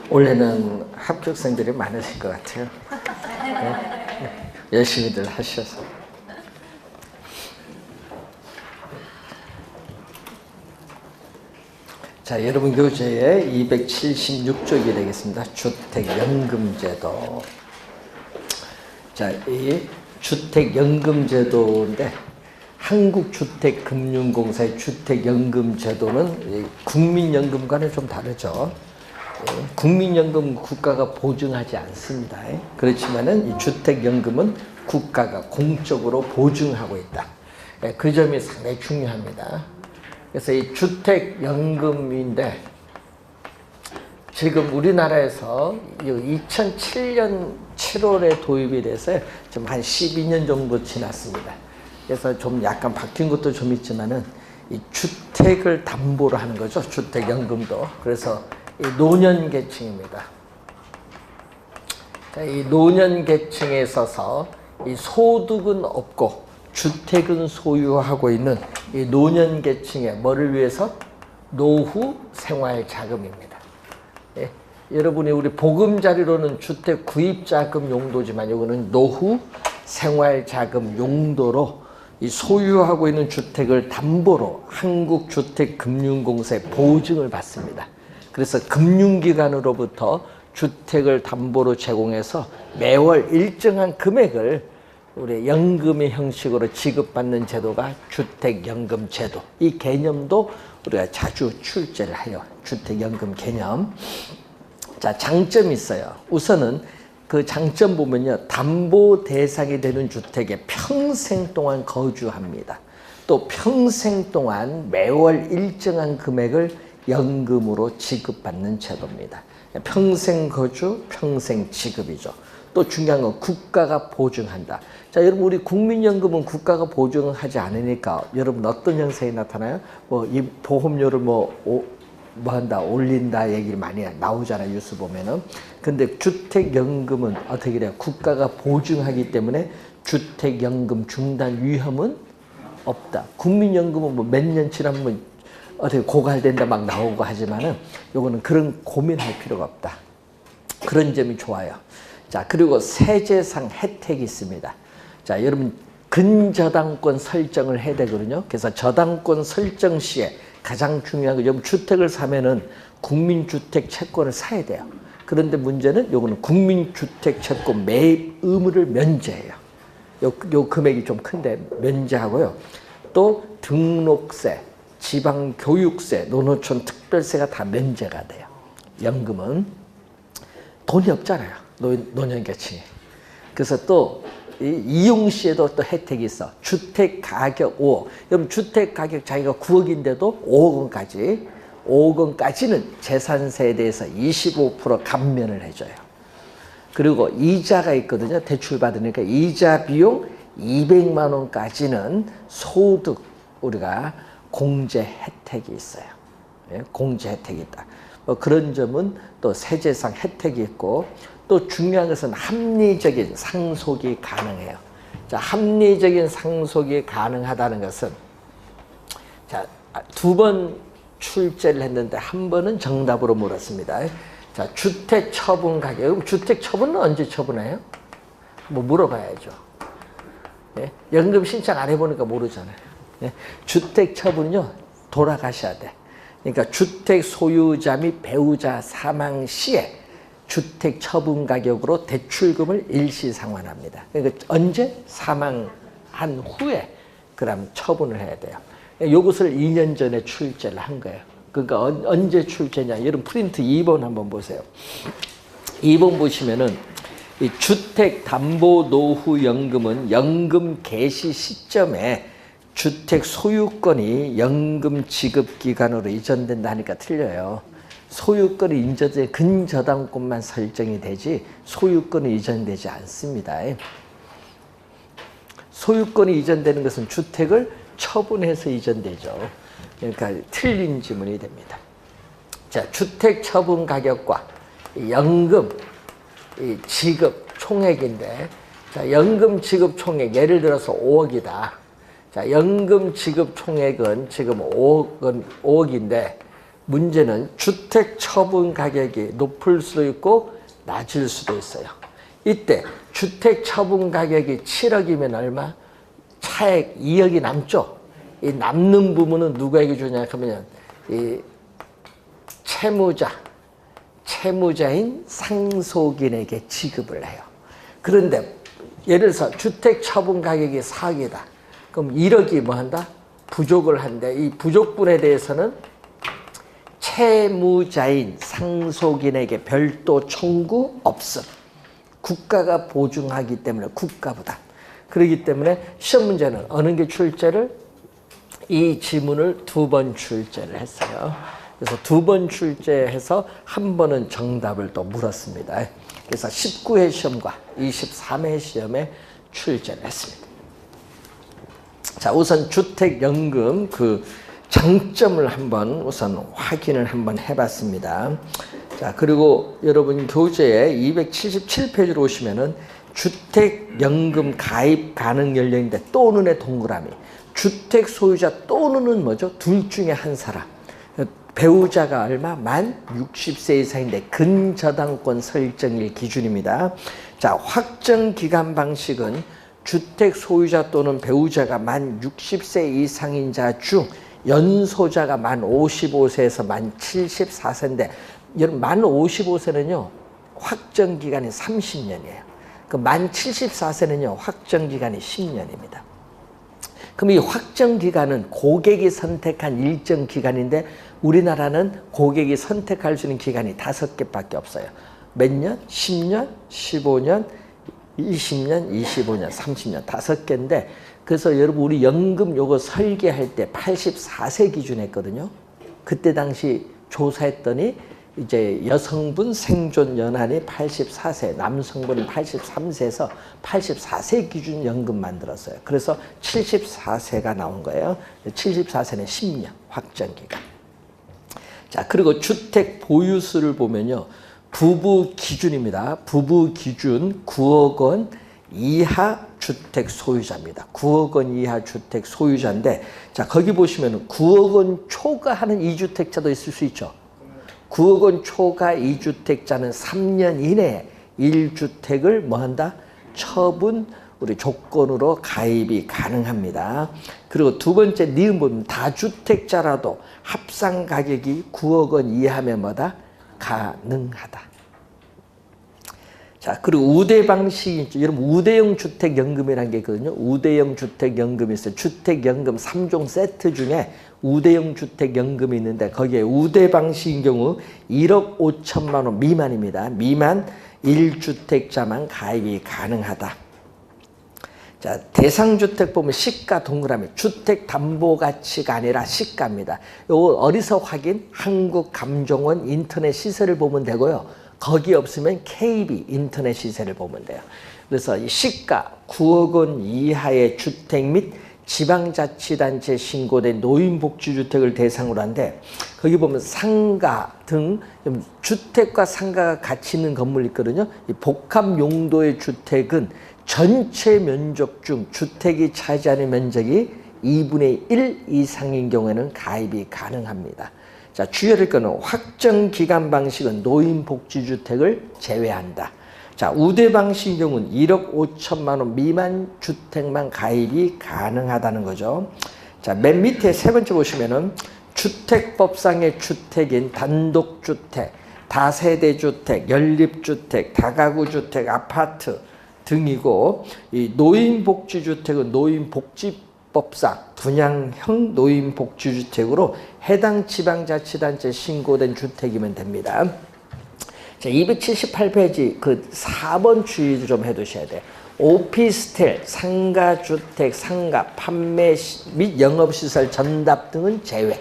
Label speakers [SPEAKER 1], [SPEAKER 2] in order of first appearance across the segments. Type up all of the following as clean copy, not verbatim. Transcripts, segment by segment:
[SPEAKER 1] 올해는 합격생들이 많으실 것 같아요. 네? 열심히들 하셔서. 자, 여러분 교재에 276쪽이 되겠습니다. 주택연금제도. 자, 이 주택연금제도인데 한국주택금융공사의 주택연금제도는 국민연금과는 좀 다르죠. 국민연금 국가가 보증하지 않습니다. 그렇지만은 이 주택연금은 국가가 공적으로 보증하고 있다. 그 점이 상당히 중요합니다. 그래서 이 주택연금인데 지금 우리나라에서 2007년 7월에 도입이 돼서 좀 한 12년 정도 지났습니다. 그래서 좀 약간 바뀐 것도 좀 있지만은 이 주택을 담보로 하는 거죠. 주택연금도. 그래서 이 노년계층입니다. 이 노년계층에 있어서 이 소득은 없고 주택은 소유하고 있는 이 노년계층의 뭐를 위해서? 노후 생활자금입니다. 예, 여러분이 우리 보금자리로는 주택 구입자금 용도지만 이거는 노후 생활자금 용도로 이 소유하고 있는 주택을 담보로 한국주택금융공사의 보증을 받습니다. 그래서 금융기관으로부터 주택을 담보로 제공해서 매월 일정한 금액을 우리 연금의 형식으로 지급받는 제도가 주택연금제도. 이 개념도 우리가 자주 출제를 해요. 주택연금 개념. 자, 장점이 있어요. 우선은 그 장점 보면요. 담보 대상이 되는 주택에 평생 동안 거주합니다. 또 평생 동안 매월 일정한 금액을 연금으로 지급받는 제도입니다. 평생 거주, 평생 지급이죠. 또 중요한 건 국가가 보증한다. 자, 여러분 우리 국민연금은 국가가 보증하지 않으니까 여러분 어떤 현상이 나타나요? 뭐 이 보험료를 한다 올린다 얘기 많이 나오잖아요. 뉴스 보면은. 근데 주택연금은 어떻게 돼요? 국가가 보증하기 때문에 주택연금 중단 위험은 없다. 국민연금은 뭐 몇 년 지나면 어떻게 고갈된다 막 나오고 하지만은 요거는 그런 고민할 필요가 없다. 그런 점이 좋아요. 자, 그리고 세제상 혜택이 있습니다. 자, 여러분 근저당권 설정을 해야 되거든요. 그래서 저당권 설정 시에 가장 중요한 거, 여러분 주택을 사면은 국민주택 채권을 사야 돼요. 그런데 문제는 요거는 국민주택 채권 매입 의무를 면제해요. 요 금액이 좀 큰데 면제하고요. 또 등록세, 지방교육세, 노노촌 특별세가 다 면제가 돼요. 연금은 돈이 없잖아요. 노년계층이. 그래서 또 이용 시에도 또 혜택이 있어. 주택 가격 5억. 여러분 주택 가격 자기가 9억인데도 5억 원까지는 재산세에 대해서 25% 감면을 해줘요. 그리고 이자가 있거든요. 대출 받으니까 이자 비용 200만 원까지는 소득 우리가 공제 혜택이 있어요. 예? 공제 혜택이 있다. 뭐 그런 점은 또 세제상 혜택이 있고 또 중요한 것은 합리적인 상속이 가능해요. 자, 합리적인 상속이 가능하다는 것은 자, 2번 출제를 했는데 한 번은 정답으로 물었습니다. 자, 주택 처분 가격. 주택 처분은 언제 처분해요? 뭐 물어봐야죠. 예? 연금 신청 안 해보니까 모르잖아요. 예? 주택 처분은요, 돌아가셔야 돼. 그러니까 주택 소유자 및 배우자 사망 시에 주택 처분 가격으로 대출금을 일시 상환합니다. 그러니까 언제? 사망한 후에 그럼 처분을 해야 돼요. 이것을 2년 전에 출제를 한 거예요. 그러니까 언제 출제냐? 여러분 프린트 2번 한번 보세요. 2번 보시면은 이 주택담보노후연금은 연금 개시 시점에 주택 소유권이 연금 지급기간으로 이전된다 하니까 틀려요. 소유권이 이전돼 근저당권만 설정이 되지 소유권이 이전되지 않습니다. 소유권이 이전되는 것은 주택을 처분해서 이전되죠. 그러니까 틀린 지문이 됩니다. 자, 주택 처분 가격과 연금 지급 총액인데, 자, 연금 지급 총액 예를 들어서 5억이다. 자, 연금 지급 총액은 지금 5억인데 문제는 주택 처분 가격이 높을 수도 있고 낮을 수도 있어요. 이때 주택 처분 가격이 7억이면 얼마? 차액 2억이 남죠. 이 남는 부분은 누구에게 주냐 하면 이 채무자인 상속인에게 지급을 해요. 그런데 예를 들어서 주택 처분 가격이 4억이다. 그럼 1억이 뭐 한다? 부족을 한데 이 부족분에 대해서는 채무자인 상속인에게 별도 청구 없음. 국가가 보증하기 때문에 국가부담. 그렇기 때문에 시험 문제는 어느 게 출제를? 이 지문을 2번 출제를 했어요. 그래서 2번 출제해서 한 번은 정답을 또 물었습니다. 그래서 19회 시험과 23회 시험에 출제를 했습니다. 자, 우선 주택연금 그 장점을 한번 우선 확인을 한번 해봤습니다. 자, 그리고 여러분 교재에 277페이지로 오시면은 주택연금 가입 가능 연령인데 또는의 동그라미. 주택 소유자 또는은 뭐죠? 둘 중에 한 사람. 배우자가 얼마? 만 60세 이상인데 근저당권 설정일 기준입니다. 자, 확정 기간 방식은 주택 소유자 또는 배우자가 만 60세 이상인 자 중 연소자가 만 55세에서 만 74세인데 여러분 만 55세는요 확정 기간이 30년이에요. 그 만 74세는요 확정 기간이 10년입니다. 그럼 이 확정 기간은 고객이 선택한 일정 기간인데 우리나라는 고객이 선택할 수 있는 기간이 5개밖에 없어요. 몇 년? 10년, 15년, 20년, 25년, 30년 5개인데 그래서 여러분 우리 연금 요거 설계할 때 84세 기준 했거든요. 그때 당시 조사했더니 이제 여성분 생존 연한이 84세, 남성분은 83세에서 84세 기준 연금 만들었어요. 그래서 74세가 나온 거예요. 74세는 10년 확정 기간. 자, 그리고 주택 보유수를 보면요. 부부 기준입니다. 부부 기준 9억 원 이하 주택 소유자입니다. 9억 원 이하 주택 소유자인데 자, 거기 보시면 9억 원 초과하는 2주택자도 있을 수 있죠. 9억 원 초과 2주택자는 3년 이내에 1주택을 뭐 한다? 처분 우리 조건으로 가입이 가능합니다. 그리고 두 번째 니은 보면 다주택자라도 합상 가격이 9억 원 이하면 뭐다? 가능하다. 자, 그리고 우대 방식이 있죠. 여러분 우대형 주택연금이라는 게 있거든요. 우대형 주택연금이 있어요. 주택연금 3종 세트 중에 우대형 주택연금이 있는데 거기에 우대 방식인 경우 1억 5천만 원 미만입니다. 미만 1주택자만 가입이 가능하다. 자, 대상주택 보면 시가 동그라미 주택담보가치가 아니라 시가입니다. 요거 어디서 확인? 한국감정원 인터넷 시세를 보면 되고요. 거기 없으면 KB 인터넷 시세를 보면 돼요. 그래서 이 시가 9억 원 이하의 주택 및 지방자치단체에 신고된 노인복지주택을 대상으로 한데 거기 보면 상가 등 주택과 상가가 같이 있는 건물이 있거든요. 이 복합 용도의 주택은 전체 면적 중 주택이 차지하는 면적이 2분의 1 이상인 경우에는 가입이 가능합니다. 자, 주의할 거는 확정 기간 방식은 노인복지주택을 제외한다. 자, 우대 방식의 경우는 1억 5천만 원 미만 주택만 가입이 가능하다는 거죠. 자, 맨 밑에 세 번째 보시면은 주택법상의 주택인 단독주택, 다세대주택, 연립주택, 다가구주택, 아파트 등이고 이 노인복지주택은 노인복지법상 분양형 노인복지주택으로 해당 지방자치단체에 신고된 주택이면 됩니다. 자, 278페이지 그 4번 주의 좀 해두셔야 돼요. 오피스텔, 상가주택, 상가, 판매 및 영업시설 전답 등은 제외.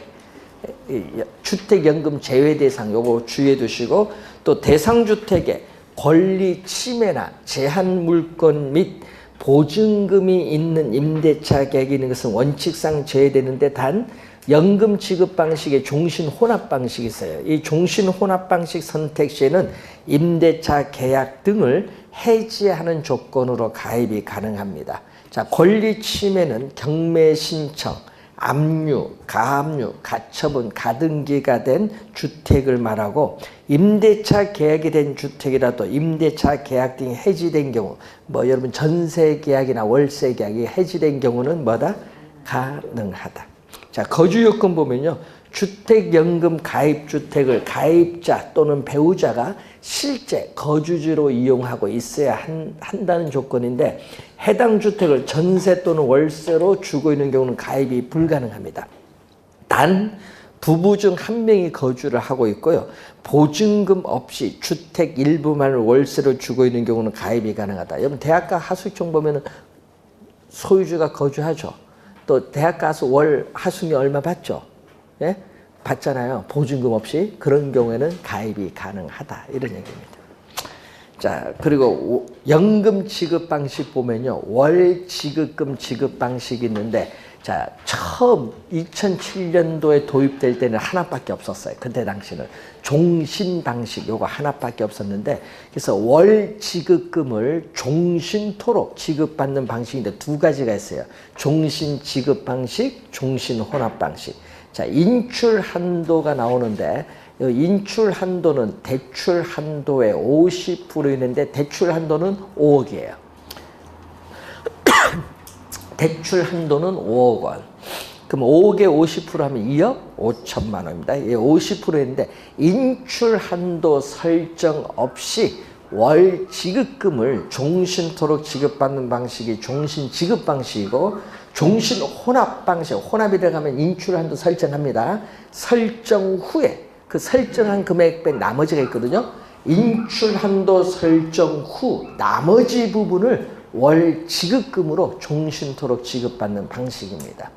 [SPEAKER 1] 주택연금 제외 대상 요거 주의해 두시고 또 대상주택에 권리 침해나 제한 물건 및 보증금이 있는 임대차 계약이 있는 것은 원칙상 제외되는데 단 연금 지급 방식의 종신 혼합 방식이 있어요. 이 종신 혼합 방식 선택 시에는 임대차 계약 등을 해지하는 조건으로 가입이 가능합니다. 자, 권리 침해는 경매 신청, 압류, 가압류, 가처분, 가등기가 된 주택을 말하고 임대차 계약이 된 주택이라도 임대차 계약 등이 해지된 경우 뭐 여러분 전세 계약이나 월세 계약이 해지된 경우는 뭐다? 가능하다. 자, 거주 요건 보면요. 주택연금 가입주택을 가입자 또는 배우자가 실제 거주지로 이용하고 있어야 한다는 조건인데 해당 주택을 전세 또는 월세로 주고 있는 경우는 가입이 불가능합니다. 단 부부 중 한 명이 거주를 하고 있고요. 보증금 없이 주택 일부만을 월세로 주고 있는 경우는 가입이 가능하다. 여러분 대학가 하숙청 보면은 소유주가 거주하죠. 또 대학가 월 하숙이 얼마 받죠? 예? 받잖아요. 보증금 없이. 그런 경우에는 가입이 가능하다. 이런 얘기입니다. 자, 그리고 연금 지급 방식 보면요. 월 지급금 지급 방식이 있는데 자, 처음 2007년도에 도입될 때는 하나밖에 없었어요. 그때 당시는 종신 방식 요거 하나밖에 없었는데 그래서 월 지급금을 종신토록 지급받는 방식인데 두 가지가 있어요. 종신 지급 방식, 종신 혼합 방식. 자, 인출 한도가 나오는데 인출 한도는 대출 한도의 50% 있는데 대출 한도는 5억이에요. 대출 한도는 5억 원. 그럼 5억에 50% 하면 2억 5천만 원입니다. 이게 50%인데 인출 한도 설정 없이 월 지급금을 종신토록 지급받는 방식이 종신 지급 방식이고 종신 혼합 방식, 혼합이 들어가면 인출 한도 설정합니다. 설정 후에 그 설정한 금액 뺀 나머지가 있거든요. 인출 한도 설정 후 나머지 부분을 월 지급금으로 종신토록 지급받는 방식입니다.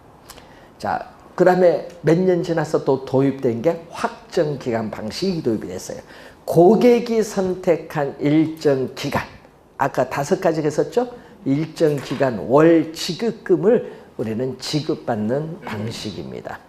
[SPEAKER 1] 자, 그 다음에 몇 년 지나서 또 도입된 게 확정기간 방식이 도입이 됐어요. 고객이 선택한 일정 기간, 아까 5가지가 있었죠? 일정 기간 월 지급금을 우리는 지급받는 방식입니다.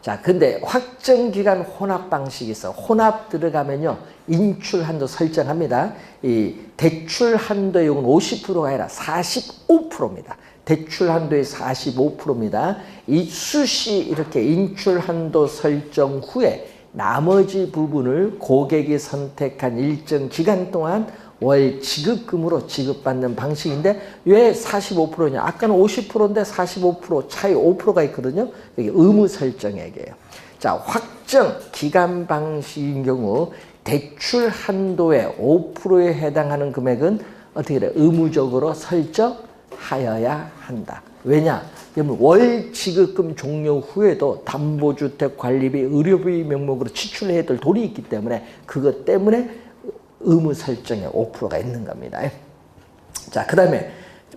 [SPEAKER 1] 자, 근데 확정기간 혼합 방식이 있어. 혼합 들어가면요. 인출 한도 설정합니다. 이 대출 한도의 경우는 50%가 아니라 45%입니다. 대출 한도의 45%입니다. 이 수시 이렇게 인출 한도 설정 후에 나머지 부분을 고객이 선택한 일정 기간 동안 월 지급금으로 지급받는 방식인데 왜 45%냐? 아까는 50%인데 45% 차이 5%가 있거든요. 여기 의무 설정액이에요. 자, 확정 기간 방식인 경우 대출 한도의 5%에 해당하는 금액은 어떻게 돼? 의무적으로 설정하여야 한다. 왜냐? 월 지급금 종료 후에도 담보주택 관리비, 의료비 명목으로 지출해야 될 돈이 있기 때문에 그것 때문에 의무 설정에 5%가 있는 겁니다. 자, 그 다음에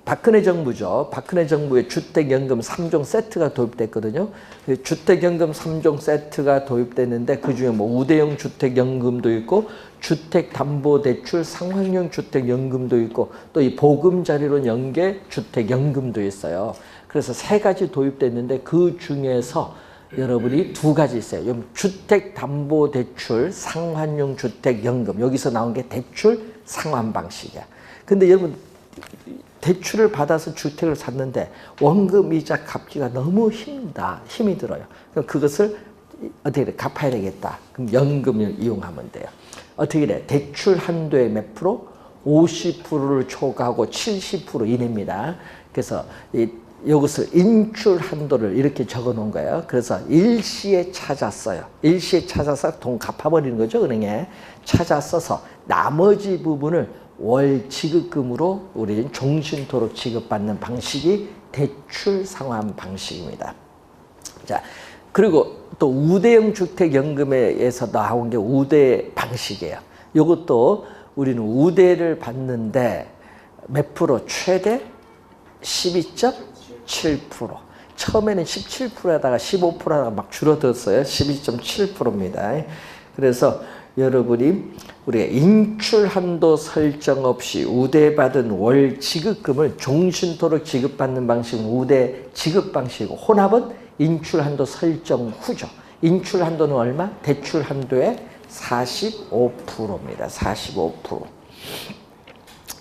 [SPEAKER 1] 박근혜 정부죠. 박근혜 정부의 주택연금 3종 세트가 도입됐거든요. 주택연금 3종 세트가 도입됐는데 그중에 뭐 우대형 주택연금도 있고 주택담보대출 상환형 주택연금도 있고 또 이 보금자리론 연계 주택연금도 있어요. 그래서 3가지 도입됐는데 그 중에서 여러분이 2가지 있어요. 주택담보대출 상환용 주택연금. 여기서 나온 게 대출 상환 방식이야. 근데 여러분 대출을 받아서 주택을 샀는데 원금이자 갚기가 너무 힘이 들어요. 그럼 그것을 어떻게 돼? 갚아야 되겠다. 그럼 연금을 이용하면 돼요. 어떻게 돼? 대출 한도의 몇 프로? 50%를 초과하고 70% 이내입니다. 그래서 이것을 인출 한도를 이렇게 적어 놓은 거예요. 그래서 일시에 찾았어요. 일시에 찾아서 돈 갚아버리는 거죠. 은행에 찾아서서 나머지 부분을 월 지급금으로 우리는 종신토록 지급받는 방식이 대출 상환 방식입니다. 자, 그리고 또 우대형 주택연금에서 나온 게 우대 방식이에요. 이것도 우리는 우대를 받는데 몇 프로? 최대 12.7%. 처음에는 17%에다가 15%에다가 막 줄어들었어요. 12.7%입니다. 그래서 여러분이 우리가 인출 한도 설정 없이 우대받은 월 지급금을 종신토록 지급받는 방식은 우대 지급 방식이고 혼합은 인출 한도 설정 후죠. 인출 한도는 얼마? 대출 한도의 45%입니다. 45%.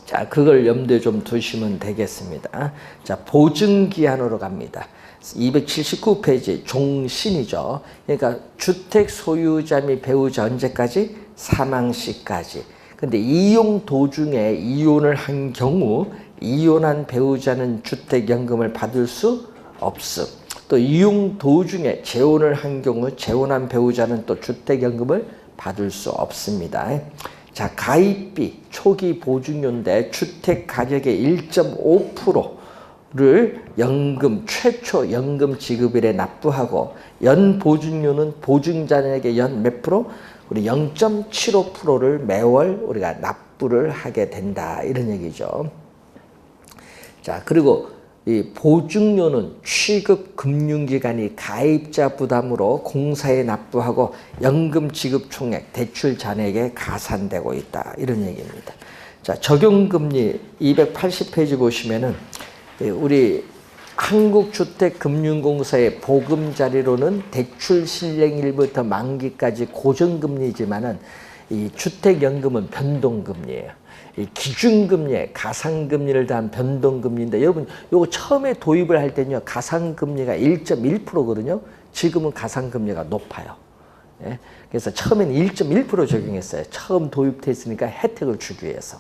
[SPEAKER 1] 자, 그걸 염두에 좀 두시면 되겠습니다. 자, 보증기한으로 갑니다. 279페이지 종신이죠. 그러니까 주택 소유자 및 배우자 언제까지? 사망 시까지. 근데 이용 도중에 이혼을 한 경우 이혼한 배우자는 주택연금을 받을 수 없음. 또 이용 도중에 재혼을 한 경우 재혼한 배우자는 또 주택연금을 받을 수 없습니다. 자, 가입비 초기 보증료인데 주택 가격의 1.5%를 연금 최초 연금 지급일에 납부하고 연 보증료는 보증자에게 연 몇 프로? 우리 0.75%를 매월 우리가 납부를 하게 된다 이런 얘기죠. 자, 그리고 이 보증료는 취급 금융기관이 가입자 부담으로 공사에 납부하고 연금 지급 총액 대출 잔액에 가산되고 있다 이런 얘기입니다. 자, 적용금리 280페이지 보시면은 우리 한국주택금융공사의 보금자리로는 대출 실행일부터 만기까지 고정금리지만은 이 주택연금은 변동금리예요. 이 기준금리에 가상금리를 더한 변동금리인데 여러분 요거 처음에 도입을 할 때는요 가상금리가 1.1%거든요. 지금은 가상금리가 높아요. 예? 그래서 처음에는 1.1% 적용했어요. 처음 도입됐으니까 혜택을 주기 위해서.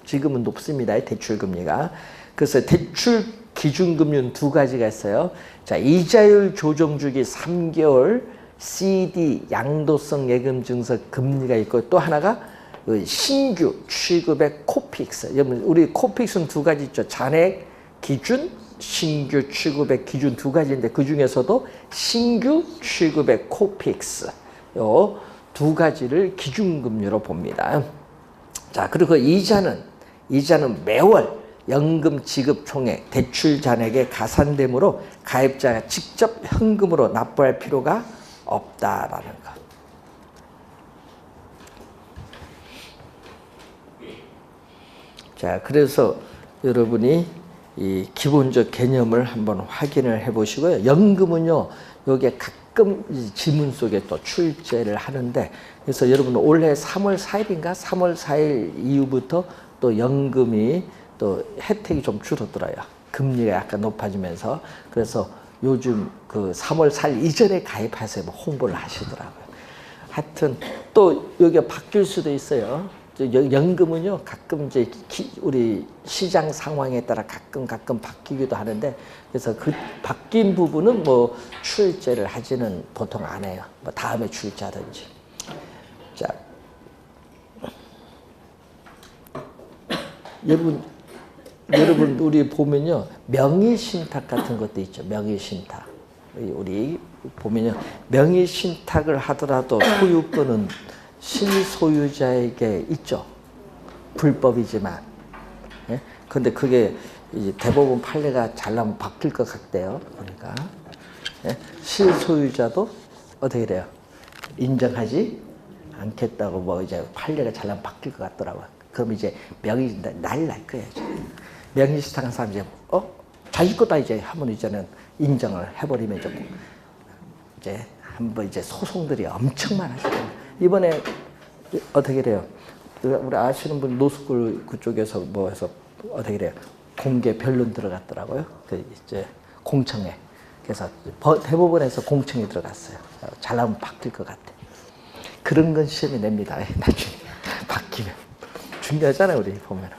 [SPEAKER 1] 지금은 높습니다. 대출금리가. 그래서 대출 기준금리는 두 가지가 있어요. 자, 이자율 조정주기 3개월 CD 양도성 예금 증서 금리가 있고 또 하나가 신규 취급의 코픽스. 여러분 우리 코픽스는 두 가지 있죠. 잔액 기준, 신규 취급의 기준 두 가지인데 그 중에서도 신규 취급의 코픽스 요 두 가지를 기준금리로 봅니다. 자, 그리고 이자는 매월 연금 지급 총액 대출 잔액에 가산되므로 가입자가 직접 현금으로 납부할 필요가 없다라는 것. 자, 그래서 여러분이 이 기본적 개념을 한번 확인을 해 보시고요. 연금은요, 요게 가끔 지문 속에 또 출제를 하는데, 그래서 여러분 올해 3월 4일인가? 3월 4일 이후부터 또 연금이 또 혜택이 좀 줄어들어요. 금리가 약간 높아지면서. 그래서 요즘 그 3월 4일 이전에 가입하세요. 뭐 홍보를 하시더라고요. 하여튼 또 여기가 바뀔 수도 있어요. 연금은요 가끔 이제 우리 시장 상황에 따라 가끔 바뀌기도 하는데 그래서 그 바뀐 부분은 뭐 출제를 하지는 보통 안 해요. 뭐 다음에 출제하든지. 자, 여러분 우리 보면요 명의신탁 같은 것도 있죠. 명의신탁 우리 보면요 명의신탁을 하더라도 소유권은 실소유자에게 있죠. 불법이지만. 예? 근데 그게 이제 대법원 판례가 잘 나면 바뀔 것 같대요. 그러니까. 예? 실소유자도 어떻게 돼요? 인정하지 않겠다고 뭐 이제 판례가 잘 나면 바뀔 것 같더라고요. 그럼 이제 난리 날 거예요. 명의신탁한 사람 이제, 자기 거다 이제 하면 이제는 인정을 해버리면 이제 한번 이제 소송들이 엄청 많아지거든요. 이번에 어떻게 돼요? 우리 아시는 분 노스쿨 그쪽에서 뭐 해서 어떻게 돼요? 공개 변론 들어갔더라고요. 그 이제 공청회. 그래서 대법원에서 공청회 들어갔어요. 잘 나오면 바뀔 것 같아. 그런 건 시험에 냅니다. 나중에 바뀌면 중요하잖아요, 우리 보면은.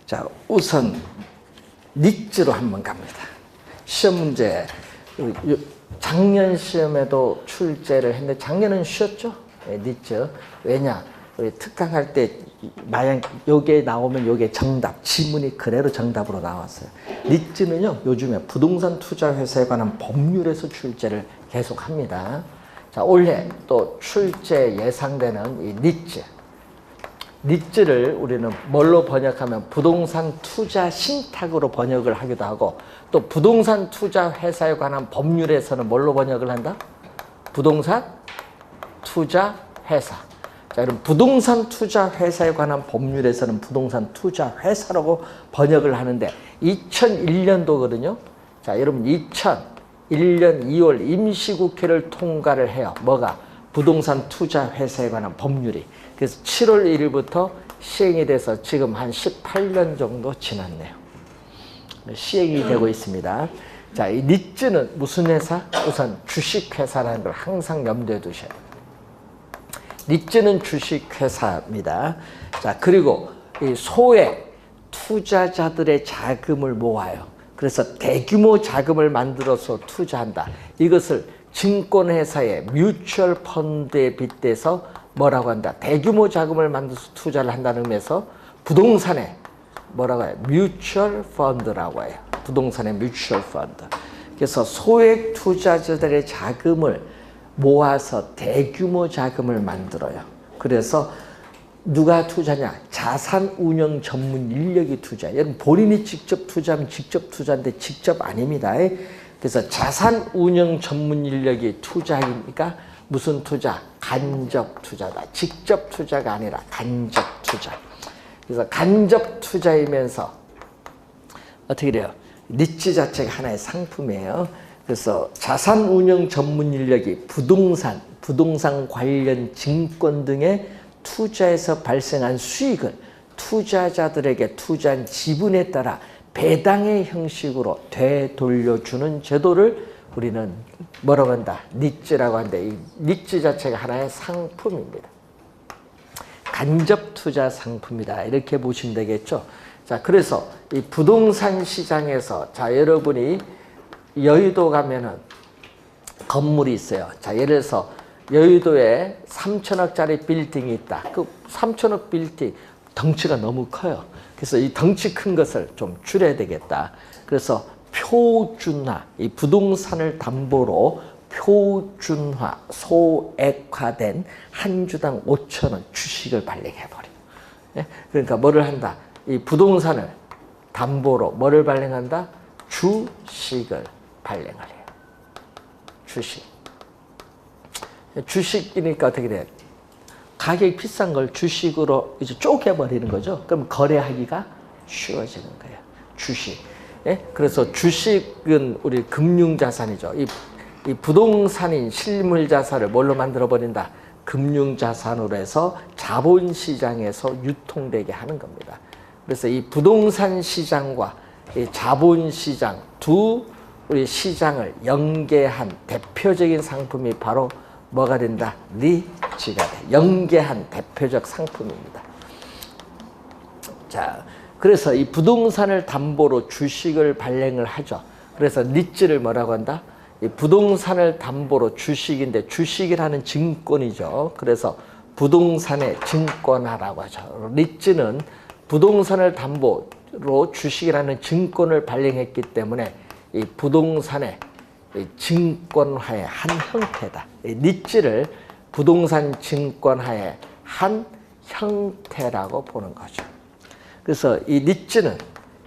[SPEAKER 1] 자, 우선 니즈로 한번 갑니다. 시험 문제. 작년 시험에도 출제를 했는데 작년은 쉬었죠. 네, 니즈. 왜냐? 우리 특강할 때 만약 요게 나오면 요게 정답, 지문이 그대로 정답으로 나왔어요. 니즈는요, 요즘에 부동산 투자 회사에 관한 법률에서 출제를 계속 합니다. 자, 올해 또 출제 예상되는 이 니즈. 니즈를 우리는 뭘로 번역하면 부동산 투자 신탁으로 번역을 하기도 하고 또 부동산 투자 회사에 관한 법률에서는 뭘로 번역을 한다? 부동산 투자 회사. 자, 그럼 부동산 투자 회사에 관한 법률에서는 부동산 투자 회사라고 번역을 하는데 2001년도거든요. 자, 여러분 2001년 2월 임시국회를 통과를 해요. 뭐가? 부동산 투자 회사에 관한 법률이. 그래서 7월 1일부터 시행이 돼서 지금 한 18년 정도 지났네요. 시행이 되고 있습니다. 자, 이 니츠는 무슨 회사? 우선 주식회사라는 걸 항상 염두에 두셔야 돼요. 니츠는 주식회사입니다. 자, 그리고 이 소액 투자자들의 자금을 모아요. 그래서 대규모 자금을 만들어서 투자한다. 이것을 증권회사의 뮤추얼 펀드에 빗대서 뭐라고 한다? 대규모 자금을 만들어서 투자를 한다는 의미에서 부동산에 뭐라고 해요? 뮤추얼 펀드라고 해요. 부동산의 뮤추얼 펀드. 그래서 소액 투자자들의 자금을 모아서 대규모 자금을 만들어요. 그래서 누가 투자냐? 자산운용 전문 인력이 투자해요. 여러분 본인이 직접 투자하면 직접 투자인데 직접 아닙니다. 그래서 자산운용 전문 인력이 투자이니까 무슨 투자? 간접 투자다. 직접 투자가 아니라 간접 투자. 그래서 간접 투자이면서 어떻게 돼요? 니츠 자체가 하나의 상품이에요. 그래서 자산운용 전문 인력이 부동산 관련 증권 등의 투자에서 발생한 수익을 투자자들에게 투자한 지분에 따라 배당의 형식으로 되돌려주는 제도를 우리는 뭐라고 한다? 니츠라고 하는데 이 니츠 자체가 하나의 상품입니다. 간접 투자 상품이다. 이렇게 보시면 되겠죠. 자, 그래서 이 부동산 시장에서 자, 여러분이 여의도 가면은 건물이 있어요. 자, 예를 들어서 여의도에 3천억짜리 빌딩이 있다. 그 3천억 빌딩 덩치가 너무 커요. 그래서 이 덩치 큰 것을 좀 줄여야 되겠다. 그래서 표준화, 이 부동산을 담보로 표준화, 소액화된 한 주당 5천원 주식을 발행해버려요. 네? 그러니까 뭐를 한다? 이 부동산을 담보로 뭐를 발행한다? 주식을 발행을 해요. 주식이니까 어떻게 돼? 가격이 비싼 걸 주식으로 이제 쪼개버리는 거죠. 그럼 거래하기가 쉬워지는 거예요. 주식. 예? 그래서 주식은 우리 금융자산이죠. 이 부동산인 실물자산을 뭘로 만들어버린다? 금융자산으로 해서 자본시장에서 유통되게 하는 겁니다. 그래서 이 부동산 시장과 이 자본시장 두 우리 시장을 연계한 대표적인 상품이 바로 뭐가 된다? 니츠가 돼. 연계한 대표적 상품입니다. 자, 그래서 이 부동산을 담보로 주식을 발행을 하죠. 그래서 니츠를 뭐라고 한다? 이 부동산을 담보로 주식인데 주식이라는 증권이죠. 그래서 부동산의 증권화라고 하죠. 니츠는 부동산을 담보로 주식이라는 증권을 발행했기 때문에 이 부동산의 증권화의 한 형태다. 니츠를 부동산 증권화의 한 형태라고 보는 거죠. 그래서 이 니츠는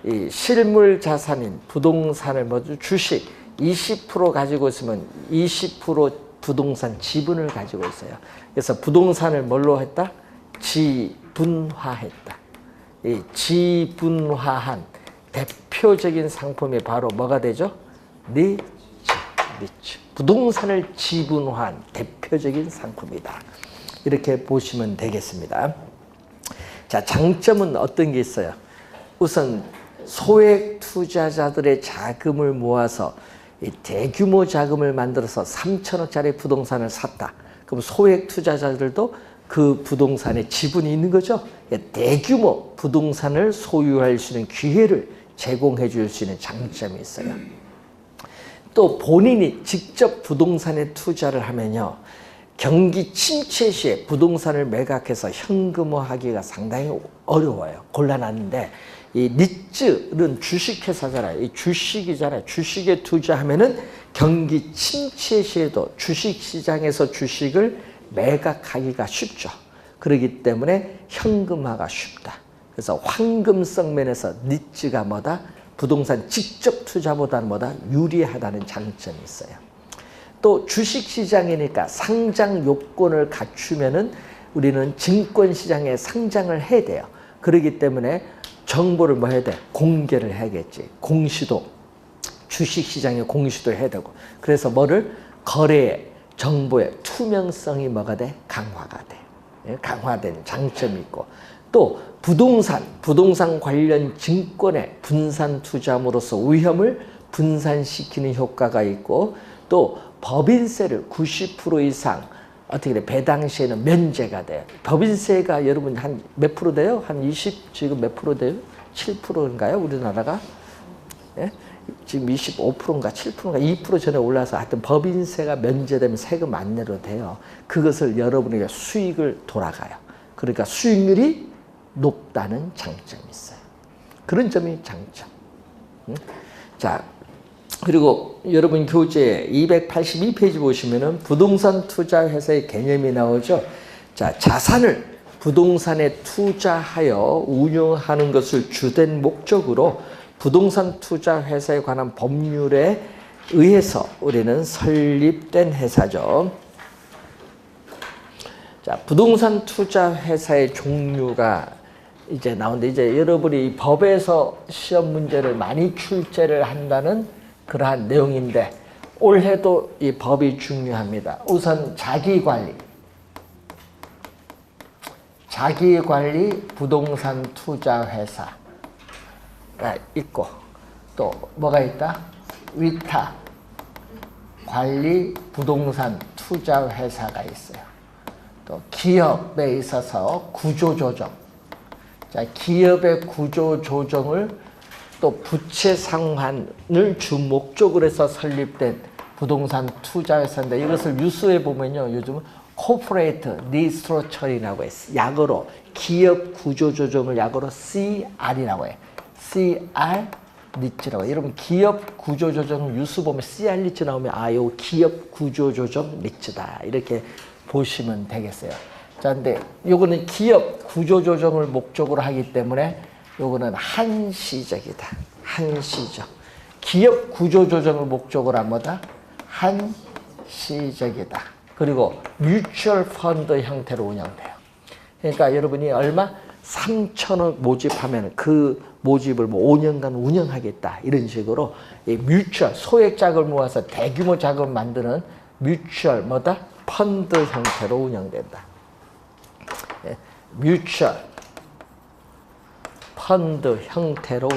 [SPEAKER 1] 이 실물 자산인 부동산을 모두 주식 20% 가지고 있으면 20% 부동산 지분을 가지고 있어요. 그래서 부동산을 뭘로 했다? 지분화했다. 이 지분화한 대표적인 상품이 바로 뭐가 되죠? 니츠. 부동산을 지분화한 대표적인 상품이다. 이렇게 보시면 되겠습니다. 자, 장점은 어떤 게 있어요? 우선 소액 투자자들의 자금을 모아서 이 대규모 자금을 만들어서 3천억짜리 부동산을 샀다. 그럼 소액 투자자들도 그 부동산에 지분이 있는 거죠. 대규모 부동산을 소유할 수 있는 기회를 제공해 줄 수 있는 장점이 있어요. 또 본인이 직접 부동산에 투자를 하면요. 경기 침체 시에 부동산을 매각해서 현금화하기가 상당히 어려워요. 곤란한데 이 니츠는 주식회사잖아요. 이 주식이잖아요. 주식에 투자하면은 경기 침체 시에도 주식시장에서 주식을 매각하기가 쉽죠. 그렇기 때문에 현금화가 쉽다. 그래서 황금성 면에서 니츠가 뭐다? 부동산 직접 투자보다는 뭐다? 유리하다는 장점이 있어요. 또 주식시장이니까 상장 요건을 갖추면은 우리는 증권시장에 상장을 해야 돼요. 그렇기 때문에 정보를 뭐 해야 돼? 공개를 해야겠지. 공시도, 주식시장에 공시도 해야 되고. 그래서 뭐를? 거래의 정보의 투명성이 뭐가 돼? 강화가 돼. 강화된 장점이 있고. 또 부동산 관련 증권의 분산 투자함으로써 위험을 분산시키는 효과가 있고 또 법인세를 90% 이상 어떻게 돼? 배당시에는 면제가 돼요. 법인세가 여러분 한 몇 프로 돼요? 한 20 지금 몇 프로 돼요? 7%인가요? 우리나라가? 예? 지금 25%인가 7%인가 2% 전에 올라서 하여튼 법인세가 면제되면 세금 안 내도 돼요. 그것을 여러분에게 수익을 돌아가요. 그러니까 수익률이 높다는 장점이 있어요. 그런 점이 장점. 자, 그리고 여러분 교재 282페이지 보시면은 부동산 투자 회사의 개념이 나오죠. 자, 자산을 부동산에 투자하여 운용하는 것을 주된 목적으로 부동산 투자 회사에 관한 법률에 의해서 우리는 설립된 회사죠. 자, 부동산 투자 회사의 종류가 이제 나오는데 이제 여러분이 이 법에서 시험 문제를 많이 출제를 한다는 그러한 내용인데 올해도 이 법이 중요합니다. 우선 자기관리 부동산 투자 회사가 있고 또 뭐가 있다? 위탁 관리 부동산 투자 회사가 있어요. 또 기업에 있어서 구조조정. 자, 기업의 구조조정을 또 부채 상환을 주 목적으로 해서 설립된 부동산 투자 회사인데 이것을 뉴스에 보면요. 요즘은 코퍼레이트 리스트러처링이라고 해서 약어로 기업 구조조정을 약어로 CR이라고 해요. CR 리츠라고 해요. 여러분 기업 구조조정 뉴스 보면 CR 리츠 나오면 아, 요 기업 구조조정 리츠다. 이렇게 보시면 되겠어요. 자, 근데 요거는 기업 구조조정을 목적으로 하기 때문에 요거는 한시적이다. 한시적. 기업 구조조정을 목적으로 한 뭐다? 한시적이다. 그리고 뮤추얼 펀드 형태로 운영돼요. 그러니까 여러분이 얼마? 3천억 모집하면 그 모집을 뭐 5년간 운영하겠다. 이런 식으로 이 뮤추얼, 소액 자금을 모아서 대규모 자금을 만드는 뮤추얼 뭐다? 펀드 형태로 운영된다. 예, 뮤추얼 펀드 형태로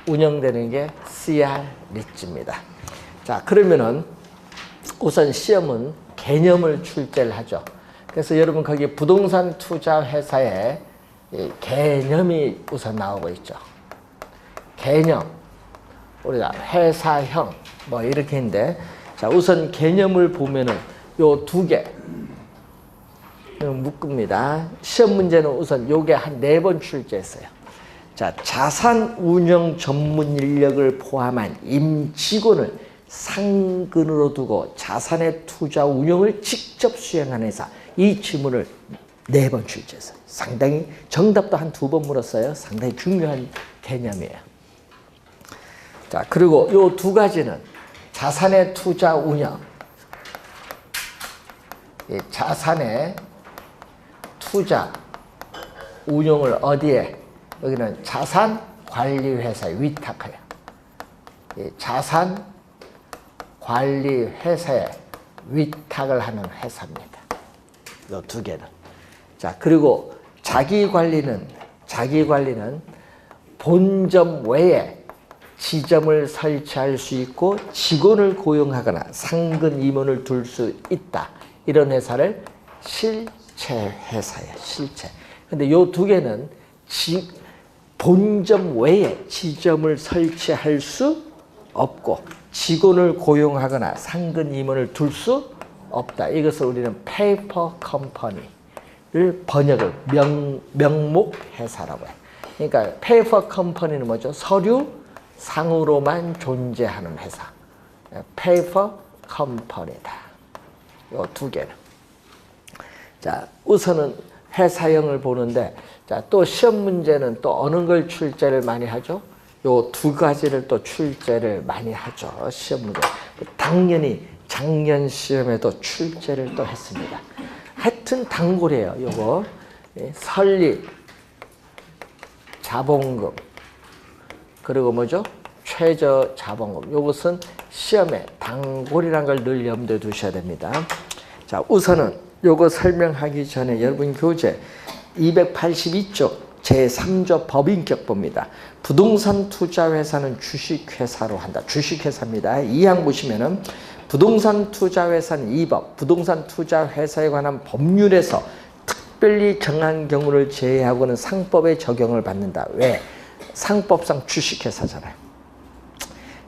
[SPEAKER 1] 운영되는 게 CR 리츠입니다. 자, 그러면은 우선 시험은 개념을 출제를 하죠. 그래서 여러분 거기 부동산 투자 회사의 개념이 우선 나오고 있죠. 개념, 우리가 회사형 뭐 이렇게 했는데, 자, 우선 개념을 보면은 요 두 개 묶습니다. 시험 문제는 우선 요게 한 4번 출제했어요. 자, 자산 운영 전문 인력을 포함한 임직원을 상근으로 두고 자산의 투자 운영을 직접 수행하는 회사. 이 질문을 4번 출제했어요. 상당히 정답도 한 2번 물었어요. 상당히 중요한 개념이에요. 자, 그리고 요 두 가지는 자산의 투자 운영, 자산의 투자 운용을 어디에? 여기는 자산관리회사에 위탁해요. 자산관리회사에 위탁을 하는 회사입니다. 이 두 개는. 자, 그리고 자기관리는 본점 외에 지점을 설치할 수 있고 직원을 고용하거나 상근 임원을 둘 수 있다. 이런 회사를 실체 회사예요. 실체. 근데 요 두 개는 본점 외에 지점을 설치할 수 없고 직원을 고용하거나 상근 임원을 둘 수 없다. 이것을 우리는 페이퍼 컴퍼니를 번역을 명목 회사라고 해요. 그러니까 페이퍼 컴퍼니는 뭐죠? 서류 상으로만 존재하는 회사. 페이퍼 컴퍼니다. 요 두 개는. 자, 우선은 회사형을 보는데, 자, 또 시험 문제는 또 어느 걸 출제를 많이 하죠? 요 두 가지를 또 출제를 많이 하죠. 시험 문제. 당연히 작년 시험에도 출제를 또 했습니다. 하여튼 단골이에요. 요거 설립, 자본금, 그리고 뭐죠? 최저 자본금. 요것은 시험에 단골이라는 걸 늘 염두에 두셔야 됩니다. 자, 우선은 요거 설명하기 전에 여러분 교재 282쪽 제3조 법인격보입니다. 부동산 투자회사는 주식회사로 한다. 주식회사입니다. 2항 보시면은 부동산 투자회사는 2법 부동산 투자회사에 관한 법률에서 특별히 정한 경우를 제외하고는 상법의 적용을 받는다. 왜? 상법상 주식회사잖아요.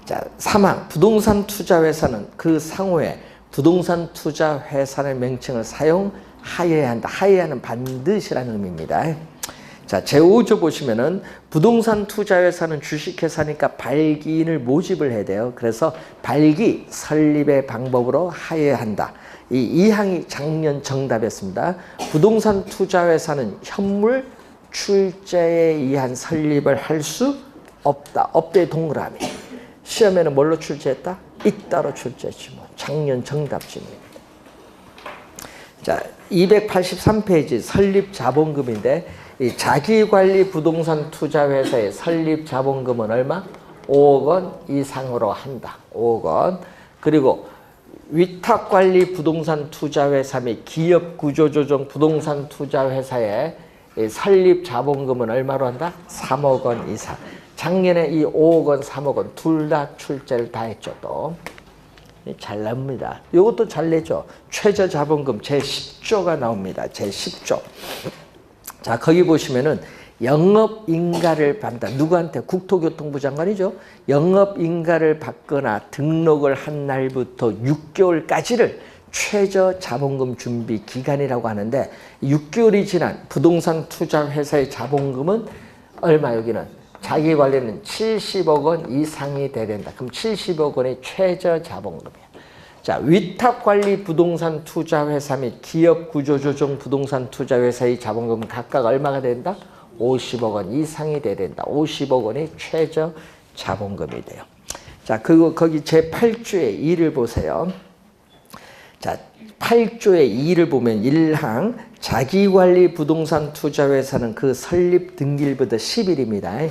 [SPEAKER 1] 자, 3항 부동산 투자회사는 그 상호에 부동산 투자회사의 명칭을 사용하여야 한다. 하여야는 반드시라는 의미입니다. 자, 제5조 보시면은 부동산 투자회사는 주식회사니까 발기인을 모집을 해야 돼요. 그래서 발기 설립의 방법으로 하여야 한다. 이 2항이 작년 정답이었습니다. 부동산 투자회사는 현물 출자에 의한 설립을 할 수 없다. 없대의 동그라미. 시험에는 뭘로 출제했다? 있다로 출제했지 뭐. 작년 정답집입니다. 자, 283페이지 설립 자본금인데 이 자기관리 부동산 투자회사의 설립 자본금은 얼마? 5억 원 이상으로 한다. 5억 원. 그리고 위탁관리 부동산 투자회사 및 기업구조조정 부동산 투자회사의 설립 자본금은 얼마로 한다? 3억 원 이상. 작년에 이 5억 원, 3억 원 둘 다 출제를 다 했죠. 또 잘 납니다. 이것도 잘 내죠. 최저 자본금 제10조가 나옵니다. 제10조. 자, 거기 보시면은 영업인가를 받는다. 누구한테? 국토교통부 장관이죠. 영업인가를 받거나 등록을 한 날부터 6개월까지를 최저 자본금 준비 기간이라고 하는데 6개월이 지난 부동산 투자 회사의 자본금은 얼마? 여기는 자기 관리는 70억 원 이상이 돼야 된다. 그럼 70억 원의 최저 자본금이야. 자, 위탁관리 부동산 투자회사 및 기업구조조정 부동산 투자회사의 자본금은 각각 얼마가 된다? 50억 원 이상이 돼야 된다. 50억 원이 최저 자본금이 돼요. 자, 그리고 거기 제8조의 2를 보세요. 자, 8조의 2를 보면 1항 자기관리 부동산 투자회사는 그 설립 등기일부터 10일입니다.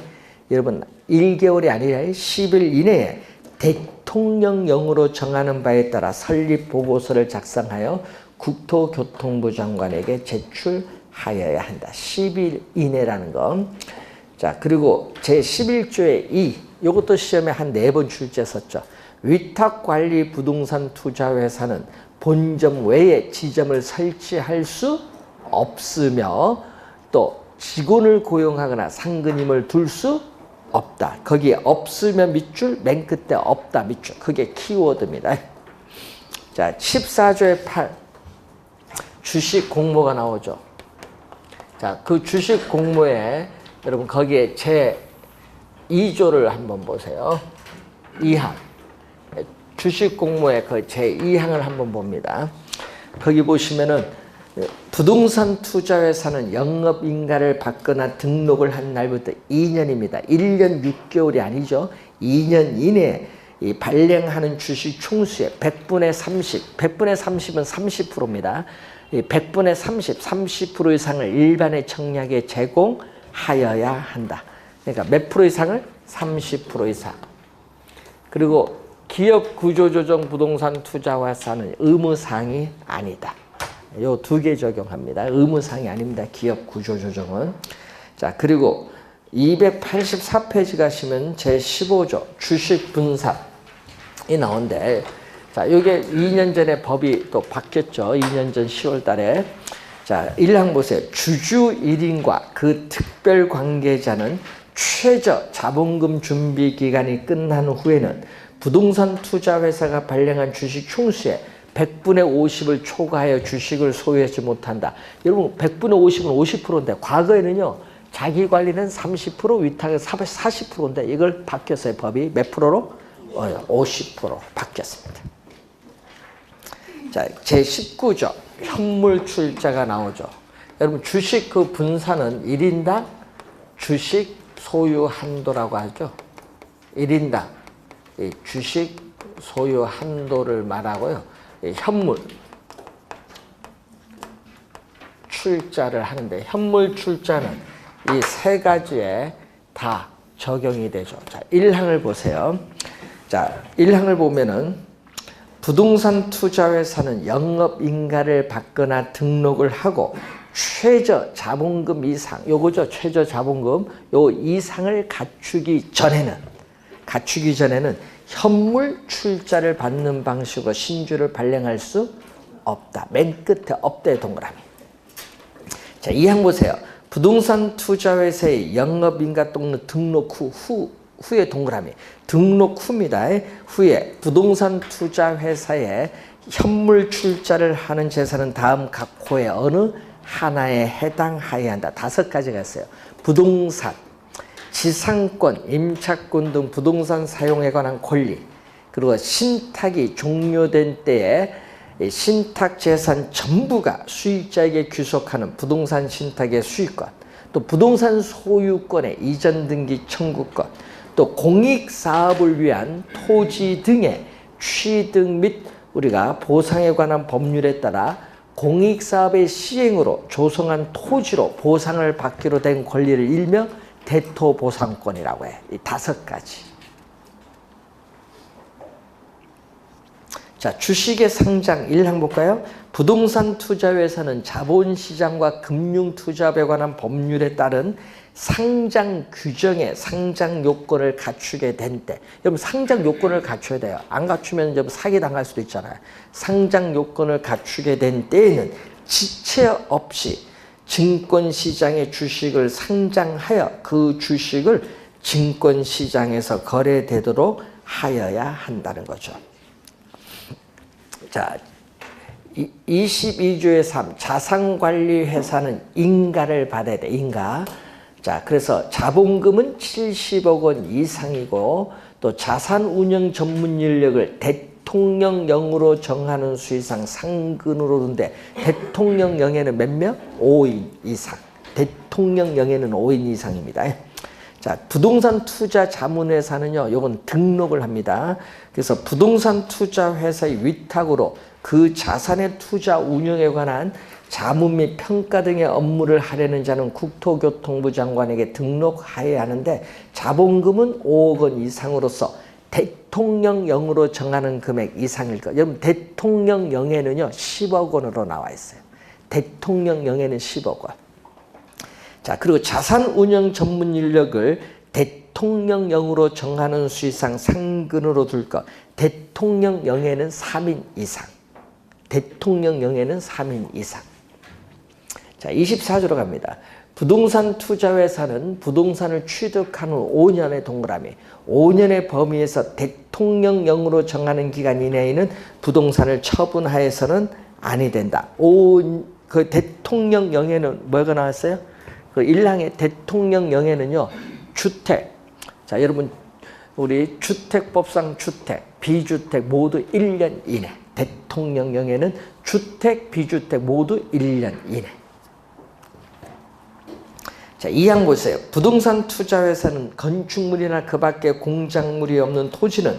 [SPEAKER 1] 여러분 1개월이 아니라 10일 이내에 대통령령으로 정하는 바에 따라 설립 보고서를 작성하여 국토교통부 장관에게 제출하여야 한다. 10일 이내라는 거. 자, 그리고 제11조의 2. 이것도 시험에 한 4번 출제했었죠. 위탁관리 부동산 투자회사는 본점 외에 지점을 설치할 수 없으며 또 직원을 고용하거나 상근임을 둘 수 없다. 거기에 없으면 밑줄, 맨 끝에 없다 밑줄. 그게 키워드입니다. 자, 14조의 8. 주식 공모가 나오죠. 자, 그 주식 공모에 여러분 거기에 제 2조를 한번 보세요. 2항. 주식 공모의 그 제 2항을 한번 봅니다. 거기 보시면은 부동산 투자회사는 영업인가를 받거나 등록을 한 날부터 2년입니다. 1년 6개월이 아니죠. 2년 이내에 이 발행하는 주식 총수의 100분의 30, 100분의 30은 30%입니다. 이 100분의 30, 30% 이상을 일반의 청약에 제공하여야 한다. 그러니까 몇 프로 이상을? 30% 이상. 그리고 기업 구조조정 부동산 투자회사는 의무사항이 아니다. 요 2개 적용합니다. 의무사항이 아닙니다. 기업 구조조정은. 자, 그리고 284페이지 가시면 제15조 주식 분산이 나오는데, 자, 요게 2년 전에 법이 또 바뀌었죠. 2년 전 10월 달에. 자, 1항 보세요. 주주 1인과 그 특별 관계자는 최저 자본금 준비 기간이 끝난 후에는 부동산 투자회사가 발행한 주식 총수의 100분의 50을 초과하여 주식을 소유하지 못한다. 여러분 100분의 50은 50%인데 과거에는요. 자기 관리는 30%, 위탁은 40%인데 이걸 바뀌었어요. 법이 몇 프로로? 50% 바뀌었습니다. 자, 제19조 현물 출자가 나오죠. 여러분 주식 그 분산은 1인당 주식 소유 한도라고 하죠. 1인당 주식 소유 한도를 말하고요. 현물 출자를 하는데 현물 출자는 이 3가지에 다 적용이 되죠. 자, 1항을 보세요. 자, 1항을 보면은 부동산 투자회사는 영업인가를 받거나 등록을 하고 최저 자본금 이상, 요거죠. 최저 자본금 요 이상을 갖추기 전에는 현물 출자를 받는 방식으로 신주를 발행할 수 없다. 맨 끝에 없다의 동그라미. 자, 이 항 보세요. 부동산 투자회사의 영업인가 또는 등록 후에 동그라미. 등록 후입니다. 후에 부동산 투자회사에 현물 출자를 하는 재산은 다음 각 호의 어느 하나에 해당하여야 한다. 5가지가 있어요. 부동산, 지상권, 임차권 등 부동산 사용에 관한 권리, 그리고 신탁이 종료된 때에 신탁 재산 전부가 수익자에게 귀속하는 부동산 신탁의 수익권, 또 부동산 소유권의 이전 등기 청구권, 또 공익사업을 위한 토지 등의 취득 및 우리가 보상에 관한 법률에 따라 공익사업의 시행으로 조성한 토지로 보상을 받기로 된 권리를 일명 대토보상권이라고 해. 이 5가지. 자, 주식의 상장 1항 볼까요? 부동산 투자회사는 자본시장과 금융투자업에 관한 법률에 따른 상장 규정의 상장 요건을 갖추게 된 때, 여러분 상장 요건을 갖춰야 돼요. 안 갖추면 여러분 사기 당할 수도 있잖아요. 상장 요건을 갖추게 된 때에는 지체 없이 증권시장의 주식을 상장하여 그 주식을 증권시장에서 거래되도록 하여야 한다는 거죠. 자, 22조의 3 자산관리회사는 인가를 받아야 돼. 인가. 자, 그래서 자본금은 70억 원 이상이고 또 자산운영 전문 인력을 대통령령으로 정하는 수 이상 상근으로 둔데 대통령령에는 몇 명? 5인 이상. 대통령령에는 5인 이상입니다. 자, 부동산 투자 자문회사는요, 요건 등록을 합니다. 그래서 부동산 투자 회사의 위탁으로 그 자산의 투자 운영에 관한 자문 및 평가 등의 업무를 하려는 자는 국토교통부 장관에게 등록하여야 하는데 자본금은 5억 원 이상으로서 대통령령으로 정하는 금액 이상일 것. 여러분 대통령령에는요 10억 원으로 나와 있어요. 대통령령에는 10억 원. 자, 그리고 자산운영 전문 인력을 대통령령으로 정하는 수 이상 상근으로 둘 것. 대통령령에는 3인 이상. 대통령령에는 3인 이상. 자, 24조로 갑니다. 부동산 투자회사는 부동산을 취득한 후 5년의 동그라미, 5년의 범위에서 대통령령으로 정하는 기간 이내에는 부동산을 처분하여서는 아니 된다. 그 대통령령에는 뭐가 나왔어요? 그 1항의 대통령령에는요, 주택. 자, 여러분, 우리 주택법상 주택, 비주택 모두 1년 이내. 대통령령에는 주택, 비주택 모두 1년 이내. 자, 2항 보세요. 부동산 투자회사는 건축물이나 그 밖에 공작물이 없는 토지는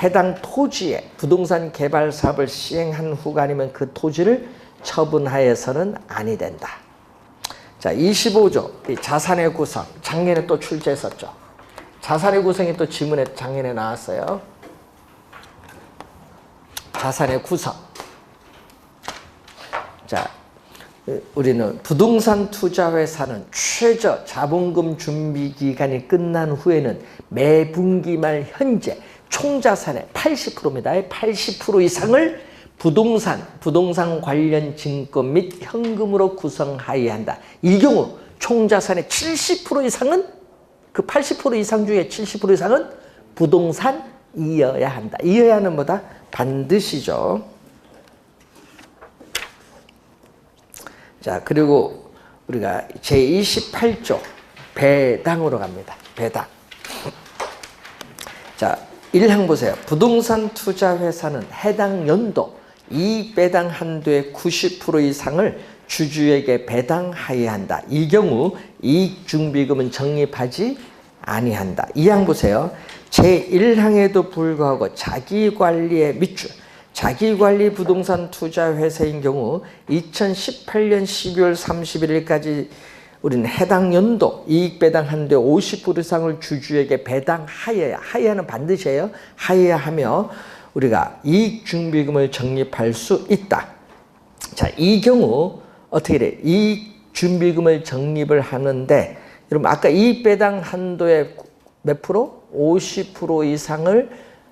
[SPEAKER 1] 해당 토지에 부동산 개발 사업을 시행한 후가 아니면 그 토지를 처분하여서는 아니 된다. 자, 25조 이 자산의 구성. 작년에 또 출제했었죠. 자산의 구성이 또 지문에 작년에 나왔어요. 자산의 구성. 자, 우리는 부동산 투자회사는 최저 자본금 준비 기간이 끝난 후에는 매 분기 말 현재 총자산의 80%입니다. 80% 이상을 부동산 관련 증권 및 현금으로 구성하여야 한다. 이 경우 총자산의 70% 이상은 그 80% 이상 중에 70% 이상은 부동산이어야 한다. 이어야 하는 뭐다? 반드시죠. 자, 그리고 우리가 제28조 배당으로 갑니다. 배당. 자, 1항 보세요. 부동산 투자회사는 해당 연도 이익 배당 한도의 90% 이상을 주주에게 배당하여야 한다. 이 경우 이익 중비금은 적립하지 아니한다. 2항 보세요. 제1항에도 불구하고 자기관리에 밑줄. 자기관리 부동산 투자회사인 경우 2018년 12월 31일까지 우리는 해당 연도 이익 배당 한도의 50% 이상을 주주에게 배당하여야, 하여야는 반드시 해요. 하여야 하며 우리가 이익준비금을 적립할 수 있다. 자, 이 경우 어떻게 돼? 이익준비금을 적립을 하는데 여러분 아까 이익배당 한도의 몇 프로? 50% 이상을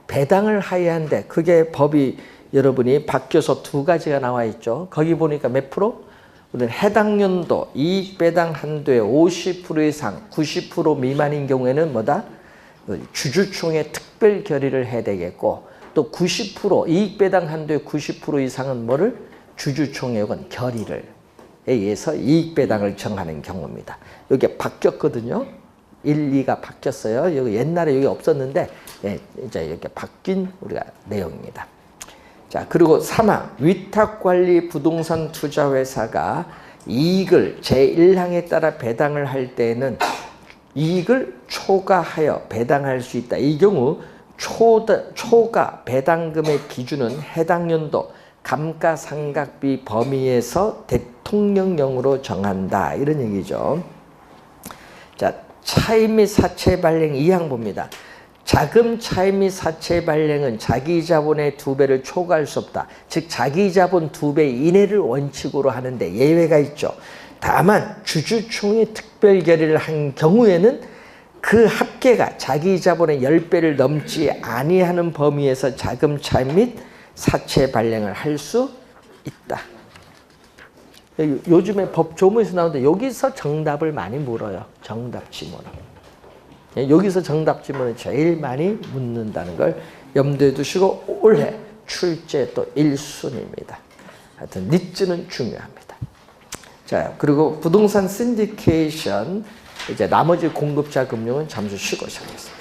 [SPEAKER 1] 배당을 하여야 한대. 그게 법이 여러분이 바뀌어서 두 가지가 나와 있죠. 거기 보니까 몇 프로? 우리는 해당 연도 이익배당 한도의 50% 이상 90% 미만인 경우에는 뭐다? 주주총회 특별 결의를 해야 되겠고 또 90% 이익배당 한도의 90% 이상은 뭐를? 주주총회 혹은 결의를 의해서 이익배당을 정하는 경우입니다. 이게 바뀌었거든요. 1, 2가 바뀌었어요. 여기 옛날에 여기 없었는데 이제 이렇게 바뀐 우리가 내용입니다. 자, 그리고 3항 위탁관리 부동산 투자회사가 이익을 제1항에 따라 배당을 할 때에는 이익을 초과하여 배당할 수 있다. 이 경우 초과 배당금의 기준은 해당 연도 감가상각비 범위에서 대통령령으로 정한다. 이런 얘기죠. 자, 차입 및 사채 발행 2항 봅니다. 자금 차입 및 사채 발행은 자기 자본의 2배를 초과할 수 없다. 즉 자기 자본 2배 이내를 원칙으로 하는데 예외가 있죠. 다만 주주총회 특별 결의를 한 경우에는 그 합계가 자기 자본의 10배를 넘지 아니하는 범위에서 자금 차입 및 사채 발행을 할 수 있다. 요즘에 법 조문에서 나오는데 여기서 정답을 많이 물어요. 정답 지문을. 여기서 정답 지문을 제일 많이 묻는다는 걸 염두에 두시고 올해 출제 또 1순위입니다. 하여튼 니즈는 중요합니다. 자, 그리고 부동산 신디케이션 이제 나머지 공급자 금융은 잠시 쉬고 시작하겠습니다.